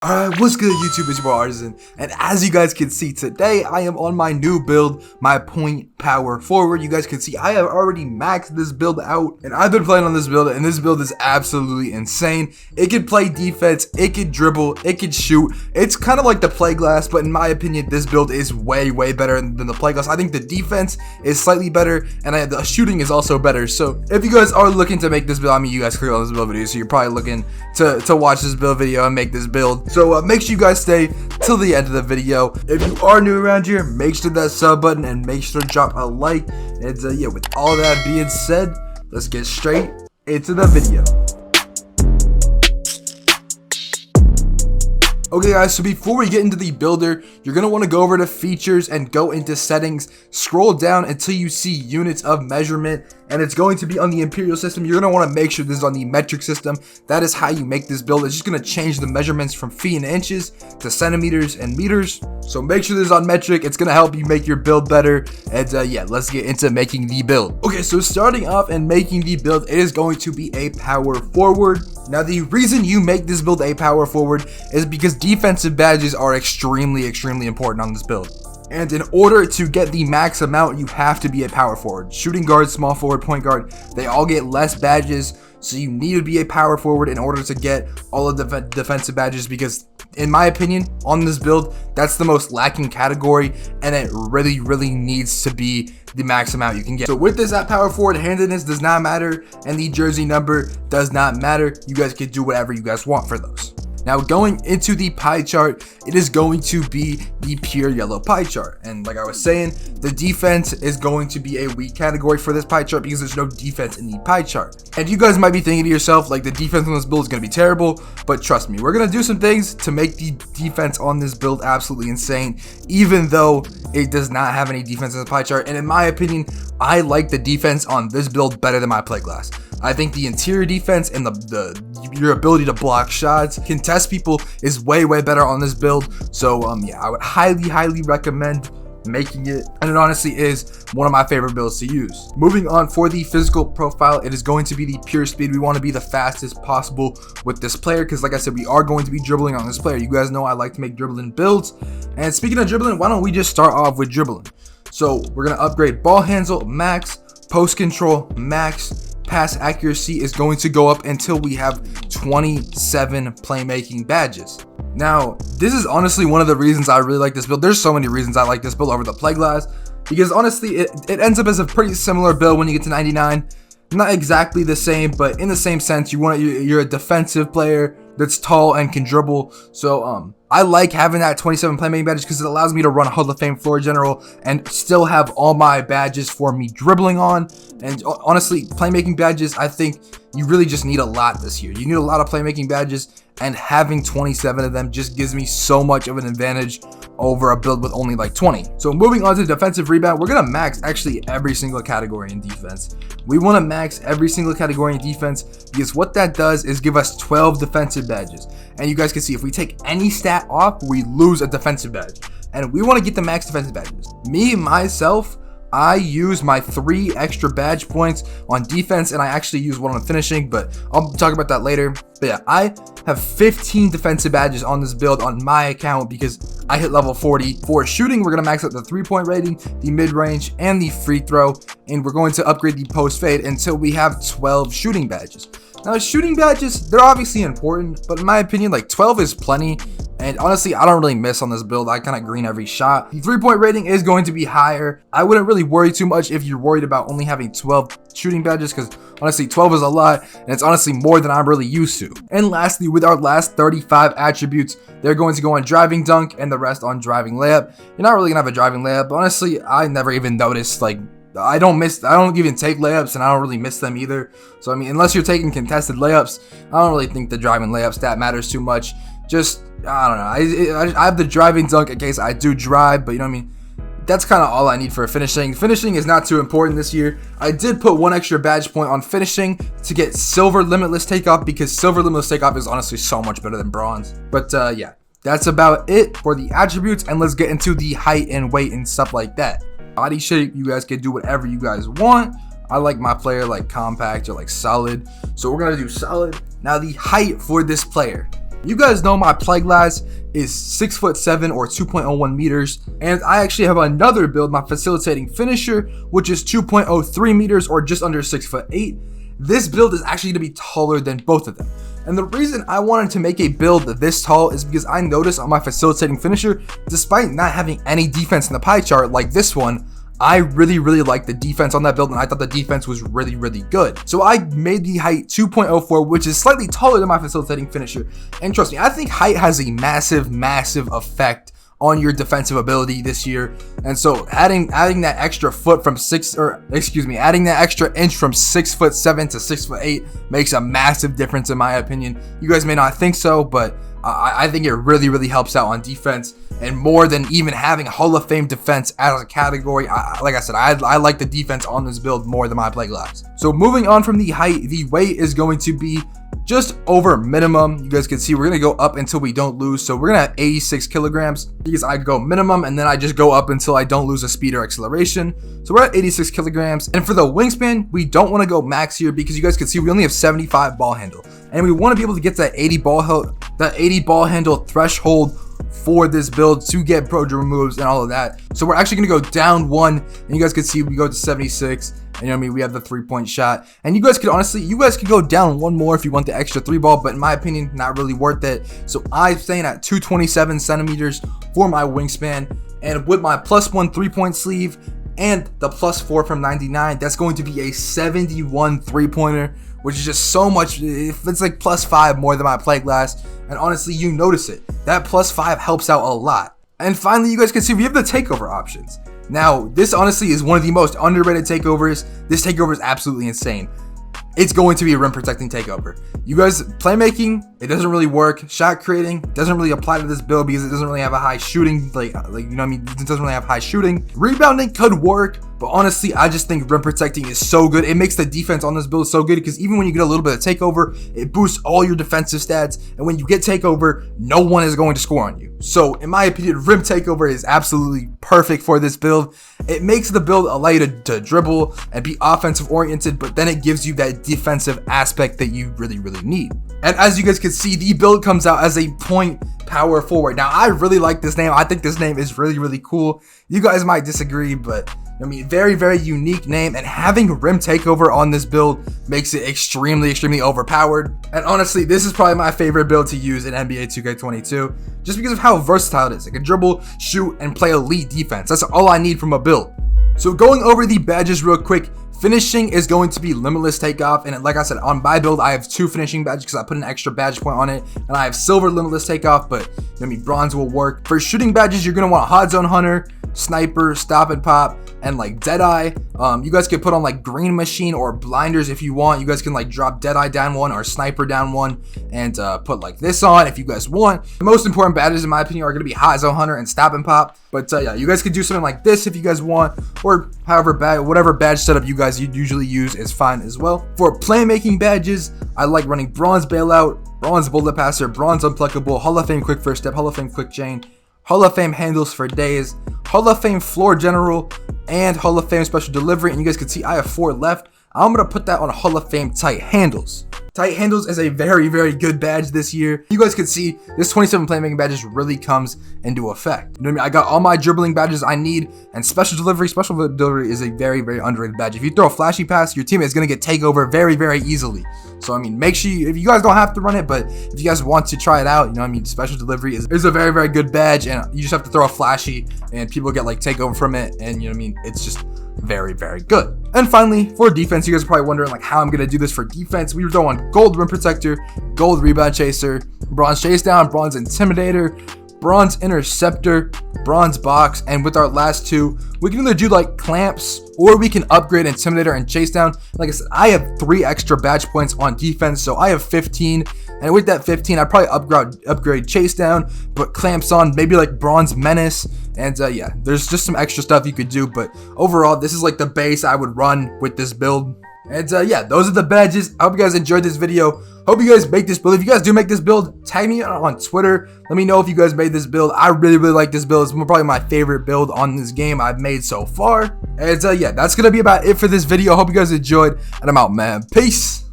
Alright, what's good YouTube, it's your boy Aurzyn, and as you guys can see, today I am on my new build, my point power forward. You guys can see I have already maxed this build out, and I've been playing on this build, and this build is absolutely insane. It can play defense, it can dribble, it can shoot. It's kind of like the play glass, but in my opinion, this build is way better than the play glass. I think the defense is slightly better, and the shooting is also better. So if you guys are looking to make this build, I mean, you guys click on this build video, so you're probably looking to watch this build video and make this build. So make sure you guys stay till the end of the video. If you are new around here, make sure that sub button and make sure to drop a like. And yeah, with all that being said, let's get straight into the video. Okay guys, so before we get into the builder, you're going to want to go over to features and go into settings, scroll down until you see units of measurement, and it's going to be on the imperial system. You're going to want to make sure this is on the metric system. That is how you make this build. It's just going to change the measurements from feet and inches to centimeters and meters. So make sure this is on metric. It's going to help you make your build better. And yeah, let's get into making the build. Okay, so starting off and making the build, it is going to be a power forward. Now the reason you make this build a power forward is because defensive badges are extremely important on this build. And in order to get the max amount, you have to be a power forward. Shooting guard, small forward, point guard, they all get less badges. So you need to be a power forward in order to get all of the defensive badges, because in my opinion, on this build, that's the most lacking category, and it really needs to be the max amount you can get. So with this at power forward, handedness does not matter, and the jersey number does not matter. You guys can do whatever you guys want for those. Now going into the pie chart, it is going to be the pure yellow pie chart. And like I was saying, the defense is going to be a weak category for this pie chart because there's no defense in the pie chart. And you guys might be thinking to yourself, like, the defense on this build is going to be terrible, but trust me, we're going to do some things to make the defense on this build absolutely insane, even though it does not have any defense in the pie chart. And in my opinion, I like the defense on this build better than my play glass. I think the interior defense and your ability to block shots, contest people, is way better on this build. So yeah, I would highly recommend making it, and it honestly is one of my favorite builds to use. Moving on, for the physical profile, it is going to be the pure speed. We want to be the fastest possible with this player because, like I said, we are going to be dribbling on this player. You guys know I like to make dribbling builds, and speaking of dribbling, why don't we just start off with dribbling? So we're going to upgrade ball handle max, post control max, pass accuracy is going to go up until we have 27 playmaking badges. Now, this is honestly one of the reasons I really like this build. There's so many reasons I like this build over the play glass, because honestly, it ends up as a pretty similar build when you get to 99. Not exactly the same, but in the same sense, you're a defensive player that's tall and can dribble. So I like having that 27 playmaking badges because it allows me to run Hall of Fame floor general and still have all my badges for me dribbling on. And honestly, playmaking badges, I think you really just need a lot this year. You need a lot of playmaking badges, and having 27 of them just gives me so much of an advantage over a build with only like 20. So moving on to defensive rebound, we're gonna max actually every single category in defense. We want to max every single category in defense because what that does is give us 12 defensive badges. And you guys can see if we take any stat off, we lose a defensive badge, and we want to get the max defensive badges. Me myself, I use my 3 extra badge points on defense, and I actually use one on finishing, but I'll talk about that later. But yeah, I have 15 defensive badges on this build on my account because I hit level 40. For shooting, we're going to max out the 3-point rating, the mid-range, and the free throw, and we're going to upgrade the post fade until we have 12 shooting badges. Now, shooting badges, they're obviously important, but in my opinion, like 12 is plenty. And honestly, I don't really miss on this build. I kind of green every shot. The 3-point rating is going to be higher. I wouldn't really worry too much if you're worried about only having 12 shooting badges, because honestly, 12 is a lot, and it's honestly more than I'm really used to. And lastly, with our last 35 attributes, they're going to go on driving dunk and the rest on driving layup. You're not really gonna have a driving layup, but honestly, I never even noticed, like, I don't even take layups, and I don't really miss them either. So I mean, unless you're taking contested layups, I don't really think the driving layup stat matters too much. Just, I don't know, I have the driving dunk in case I do drive, but you know what I mean? That's kind of all I need for finishing. Finishing is not too important this year. I did put 1 extra badge point on finishing to get silver limitless takeoff, because silver limitless takeoff is honestly so much better than bronze. But yeah, that's about it for the attributes, and let's get into the height and weight and stuff like that. Body shape, you guys can do whatever you guys want. I like my player like compact or like solid, so we're gonna do solid. Now the height for this player, You guys know my play glass is 6'7" or 2.01 meters, and I actually have another build, my facilitating finisher, which is 2.03 meters or just under 6'8". This build is actually going to be taller than both of them. And the reason I wanted to make a build this tall is because I noticed on my facilitating finisher, despite not having any defense in the pie chart like this one, I really like the defense on that build, and I thought the defense was really good. So I made the height 2.04, which is slightly taller than my facilitating finisher. And trust me, I think height has a massive effect on your defensive ability this year. And so adding that extra foot from adding that extra inch from 6'7" to 6'8" makes a massive difference in my opinion. You guys may not think so, but I think it really helps out on defense, and more than even having Hall of Fame defense as a category. Like I said, I like the defense on this build more than my play glass. So moving on from the height, the weight is going to be just over minimum. You guys can see we're gonna go up until we don't lose. So we're gonna have 86 kilograms because I go minimum and then I just go up until I don't lose a speed or acceleration. So we're at 86 kilograms. And for the wingspan, we don't want to go max here because you guys can see we only have 75 ball handle, and we want to be able to get that 80 ball handle threshold for this build to get pro dribble moves and all of that. So we're actually going to go down one, and you guys can see we go to 76, and you know what I mean, we have the 3-point shot. And you guys could go down one more if you want the extra 3 ball, but in my opinion, not really worth it. So I'm staying at 227 centimeters for my wingspan, and with my +1 3-point sleeve and the +4 from 99, that's going to be a 71 3-pointer, which is just so much. It's like +5 more than my play glass, and honestly, you notice it. That +5 helps out a lot. And finally, you guys can see we have the takeover options. Now, this honestly is one of the most underrated takeovers. This takeover is absolutely insane. It's going to be a rim protecting takeover. You guys, playmaking, it doesn't really work. Shot creating doesn't really apply to this build because it doesn't really have a high shooting, like you know what I mean, it doesn't really have high shooting. Rebounding could work, but honestly, I just think rim protecting is so good. It makes the defense on this build so good because even when you get a little bit of takeover, it boosts all your defensive stats. And when you get takeover, no one is going to score on you. So in my opinion, rim takeover is absolutely perfect for this build. It makes the build allow you to dribble and be offensive oriented, but then it gives you that defensive aspect that you really need. And as you guys can see, the build comes out as a point power forward. Now, I really like this name. I think this name is really cool. You guys might disagree, but I mean, very unique name, and having rim takeover on this build makes it extremely overpowered. And honestly, this is probably my favorite build to use in NBA 2K22 just because of how versatile it is. I can dribble, shoot, and play elite defense. That's all I need from a build. So going over the badges real quick, finishing is going to be limitless takeoff, and like I said, on my build I have 2 finishing badges because I put an extra badge point on it, and I have silver limitless takeoff, but you know what I mean, bronze will work. For shooting badges, you're gonna want hot zone hunter, sniper, stop and pop, and like deadeye. You guys can put on like green machine or blinders if you want. You guys can like drop deadeye down one or sniper down one and put like this on if you guys want. The most important badges in my opinion are going to be hot zone hunter and stop and pop, but yeah, you guys could do something like this if you guys want, or whatever badge setup you guys usually use is fine as well. For playmaking badges, I like running bronze bailout, bronze bullet passer, bronze unpluckable, Hall of Fame quick first step, Hall of Fame quick chain, Hall of Fame handles for days, Hall of Fame floor general, and Hall of Fame special delivery. And you guys can see I have 4 left. I'm gonna put that on Hall of Fame tight handles. Tight handles is a very very good badge this year. You guys can see this 27 playmaking badges really comes into effect. You know what I mean? I got all my dribbling badges I need, and special delivery is a very underrated badge. If you throw a flashy pass, your teammate is gonna get takeover very easily. So I mean, make sure if you guys don't have to run it, but if you guys want to try it out, you know what I mean, special delivery is a very good badge, and you just have to throw a flashy and people get like takeover from it, and you know what I mean, it's just very good. And finally, for defense, you guys are probably wondering like how I'm gonna do this for defense. We were throwing gold rim protector, gold rebound chaser, bronze chase down, bronze intimidator, bronze interceptor, bronze box, and with our last 2, we can either do like clamps or we can upgrade intimidator and chase down. Like I said, I have 3 extra badge points on defense, so I have 15, and with that 15 I'd probably upgrade chase down, put clamps on, maybe like bronze menace, and yeah, there's just some extra stuff you could do, but overall this is like the base I would run with this build. And yeah, those are the badges. I hope you guys enjoyed this video. Hope you guys make this build. If you guys do make this build, tag me on Twitter. Let me know if you guys made this build. I really like this build. It's probably my favorite build on this game I've made so far. And yeah, that's gonna be about it for this video. Hope you guys enjoyed, and I'm out, man. Peace.